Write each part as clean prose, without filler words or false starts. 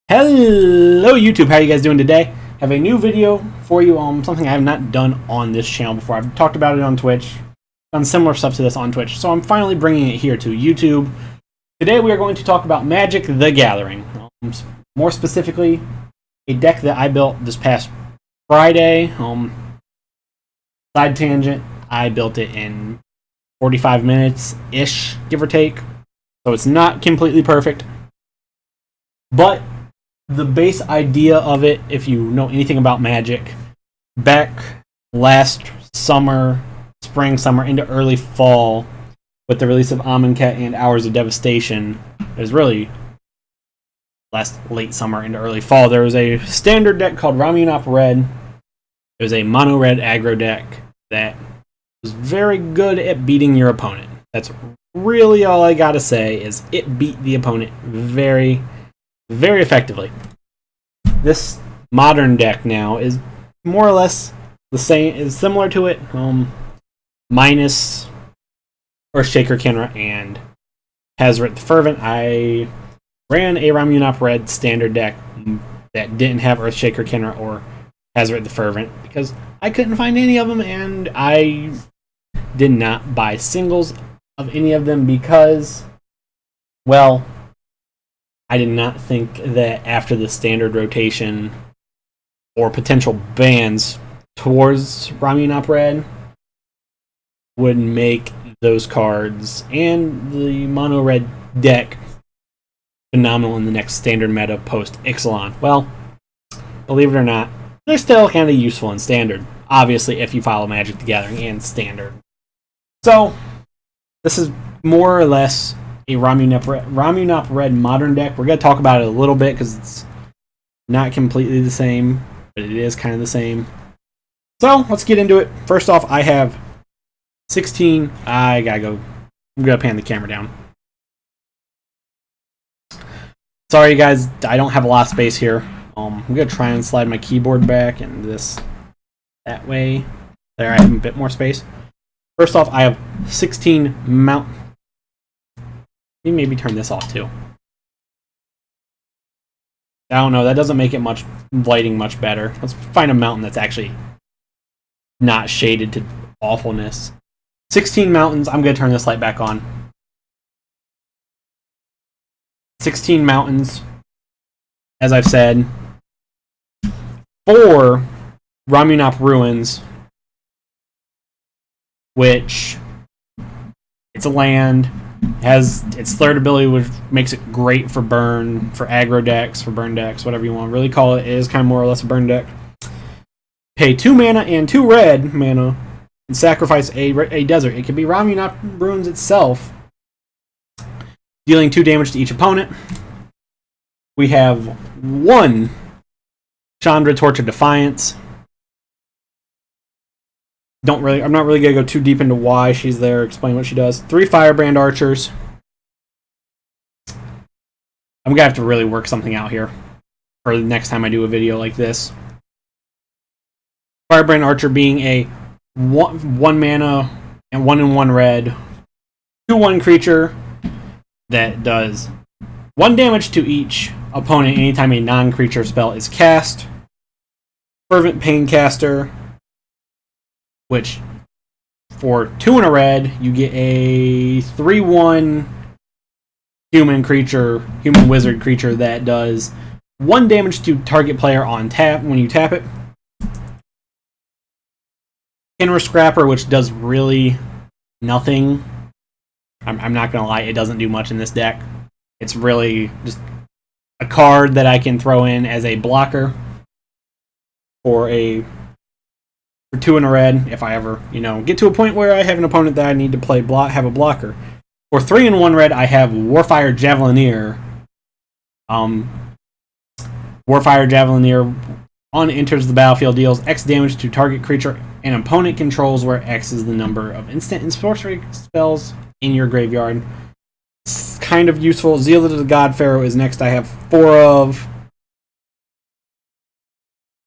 Hello YouTube, how are you guys doing today? Have a new video for you on something I have not done on this channel before. I've talked about it on Twitch, done similar stuff to this on Twitch, so I'm finally bringing it here to YouTube. Today we are going to talk about Magic the Gathering. More specifically, a deck that I built this past Friday. Side tangent, I built it in 45 minutes-ish, give or take. So it's not completely perfect. But the base idea of it, if you know anything about Magic, back last summer, spring, summer, into early fall, with the release of Amonkhet and Hours of Devastation, it was really late summer into early fall, there was a standard deck called Ramunap Red. It was a mono-red aggro deck that was very good at beating your opponent. That's really all I gotta say, is it beat the opponent very effectively. This modern deck now is more or less the same, is similar to it, minus Earthshaker Kenra and Hazoret the Fervent. I ran a Ramunap Red standard deck that didn't have Earthshaker Kenra or Hazoret the Fervent because I couldn't find any of them, and I did not buy singles of any of them because, well, I did not think that after the standard rotation or potential bans towards Ramunap Red would make those cards and the mono red deck phenomenal in the next standard meta post Ixalan. Well, believe it or not, they're still kind of useful in standard. Obviously, if you follow Magic the Gathering and standard. So, this is more or less a Ramunap Red modern deck. We're going to talk about it a little bit because it's not completely the same, but it is kind of the same. So, let's get into it. First off, I have 16. I'm going to pan the camera down. Sorry, guys, I don't have a lot of space here. I'm going to try and slide my keyboard back and this that way. There, I have a bit more space. First off, I have 16 mount. Maybe turn this off too. I don't know, that doesn't make it much lighting much better. Let's find a mountain that's actually not shaded to awfulness. 16 mountains. I'm going to turn this light back on. 16 mountains, as I've said. 4 Ramunap Ruins, which it's a land, has its third ability, which makes it great for burn, for aggro decks, for burn decks, whatever you want to really call it. It is kind of more or less a burn deck. Pay 2 mana and 2 red mana and sacrifice a desert. It can be Ramunap Ruins itself, dealing 2 damage to each opponent. We have 1 Chandra Torch of Defiance. I'm not really going to go too deep into why she's there, explain what she does. 3 Firebrand Archers. I'm going to have to really work something out here for the next time I do a video like this. Firebrand Archer being a 1 mana and 1/1 red 2/1 creature that does 1 damage to each opponent anytime a non-creature spell is cast. Fervent Paincaster, which for 2 and a red, you get a 3/1 human wizard creature that does 1 damage to target player on tap when you tap it. Kenra Scrapper, which does really nothing. I'm not going to lie, it doesn't do much in this deck. It's really just a card that I can throw in as a blocker for 2 and a red if I ever, get to a point where I have an opponent that I need to have a blocker. For 3 and 1 red, I have Warfire Javelineer. Warfire Javelineer enters the battlefield, deals X damage to target creature an opponent controls, where X is the number of instant and sorcery spells in your graveyard. It's kind of useful. Zeal of the God Pharaoh is next. I have 4 of.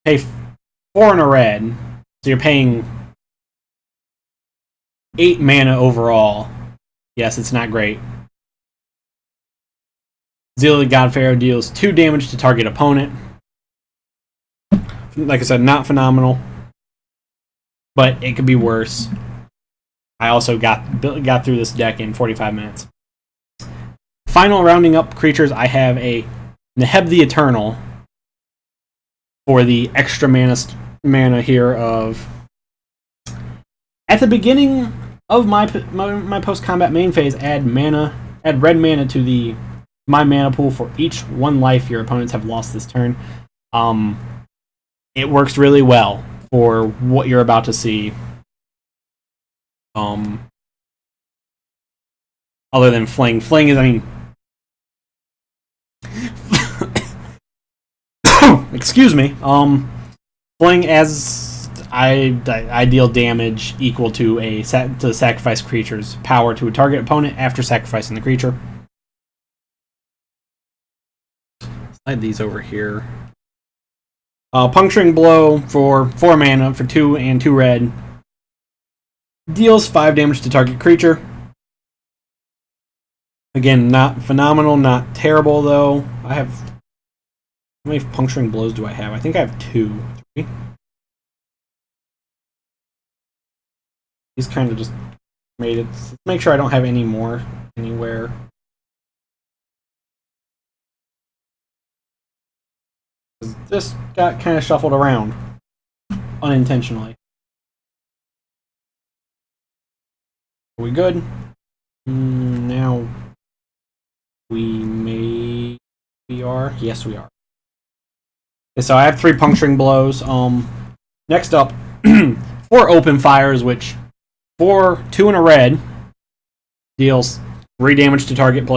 Pay 4 and a red. So you're paying 8 mana overall. Yes, it's not great. Zeal of the God Pharaoh deals 2 damage to target opponent. Like I said, not phenomenal, but it could be worse. I also got through this deck in 45 minutes. Final rounding up creatures, I have a Neheb the Eternal for the extra mana here of... At the beginning of my post-combat main phase, add red mana to my mana pool for each 1 life your opponents have lost this turn. It works really well for what you're about to see. Other than Fling. Fling is, I mean... Excuse me. Fling, as I deal damage equal to the sacrifice creature's power to a target opponent after sacrificing the creature. Slide these over here. Puncturing Blow for 4 mana for 2 and 2 red. Deals 5 damage to target creature. Again, not phenomenal, not terrible though. How many Puncturing Blows do I have? I think I have 2. 3. These kind of just made it. Let's make sure I don't have any more anywhere. This got kind of shuffled around unintentionally. Are we good? Now we are. Yes, we are. Okay, so I have 3 Puncturing Blows. Next up, 4 Open Fires, which 2 and a red deals 3 damage to target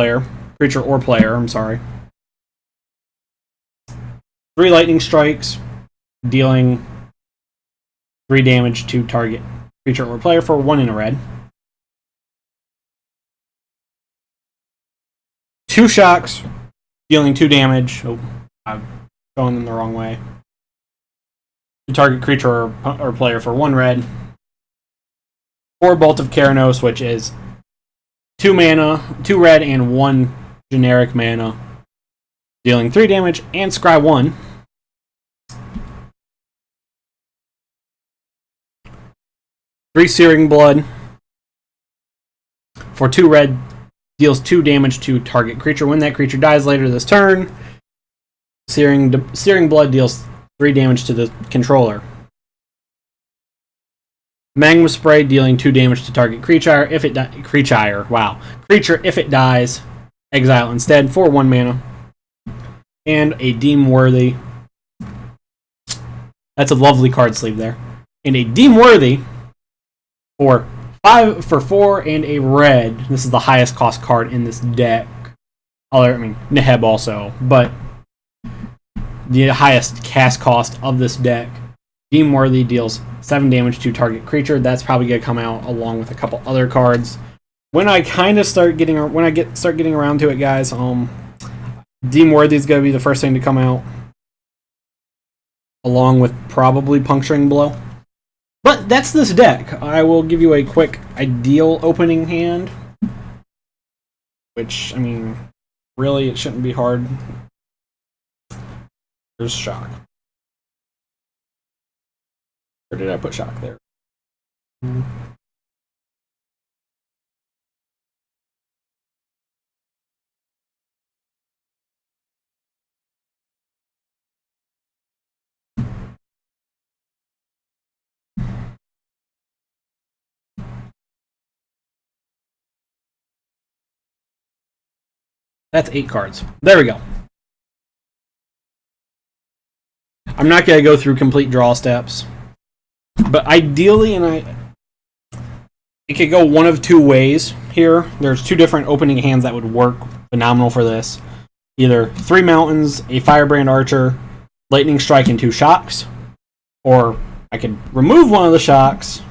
creature or player. I'm sorry. 3 Lightning Strikes, dealing 3 damage to target creature or player for 1 in a red. 2 Shocks, dealing 2 damage. Oh, I'm going them the wrong way. To target creature or player for 1 red. 4 Bolt of Keranos, which is 2 mana, 2 red, and 1 generic mana, dealing 3 damage, and scry 1. 3 Searing Blood for 2 red, deals 2 damage to target creature. When that creature dies later this turn, Searing Blood deals 3 damage to the controller. Magma Spray, dealing 2 damage to target creature. Creature, if it dies, exile instead for 1 mana. And a Deem Worthy. That's a lovely card sleeve there. And a Deem Worthy for 4 and a red. This is the highest cost card in this deck. Neheb also, but the highest cast cost of this deck. Deem Worthy deals 7 damage to target creature. That's probably gonna come out along with a couple other cards when I start getting around to it, guys. Deem Worthy is gonna be the first thing to come out, along with probably Puncturing Blow. But that's this deck. I will give you a quick ideal opening hand, which, I mean, really, it shouldn't be hard. There's Shock. Or did I put Shock there? That's 8 cards. There we go. I'm not going to go through complete draw steps, but ideally, it could go one of 2 ways here. There's 2 different opening hands that would work phenomenal for this. Either 3 Mountains, a Firebrand Archer, Lightning Strike, and 2 Shocks, or I could remove one of the Shocks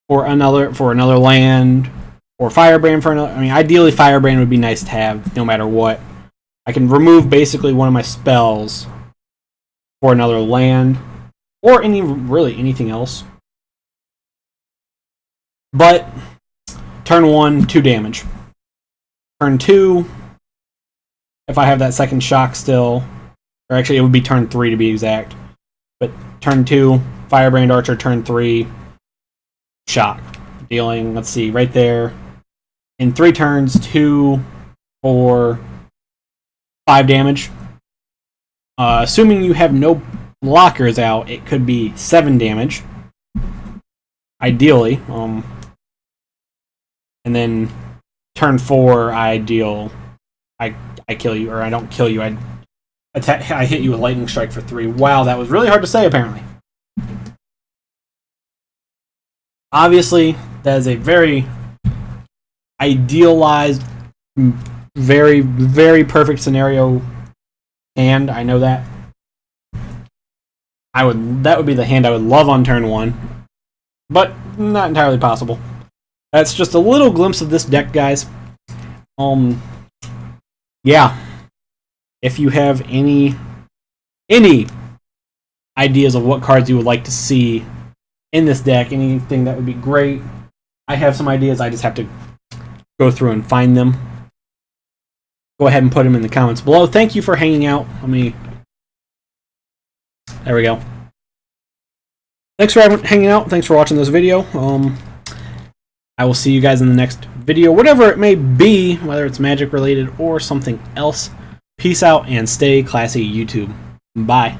for another land, or Firebrand for another. I mean, ideally, Firebrand would be nice to have no matter what. I can remove basically one of my spells for another land, or really anything else. But turn 1, 2 damage. Turn 2, if I have that second shock still, or actually it would be turn 3 to be exact. But turn 2, Firebrand Archer, turn 3, shock. Dealing, let's see, right there. In 3 turns, 2, 4, 5 damage. Assuming you have no blockers out, it could be 7 damage. Ideally. And then turn 4, I kill you, or I don't kill you, I hit you with Lightning Strike for 3. Wow, that was really hard to say, apparently. Obviously, that is a very idealized, very, very perfect scenario hand. I know that. That would be the hand I would love on turn 1, but not entirely possible. That's just a little glimpse of this deck, guys. Yeah. If you have any ideas of what cards you would like to see in this deck, anything that would be great, I have some ideas. I just have to go through and find them. Go ahead and put them in the comments below. Thank you for hanging out. There we go. Thanks for hanging out. Thanks for watching this video. I will see you guys in the next video, whatever it may be, whether it's Magic related or something else. Peace out and stay classy, YouTube. Bye.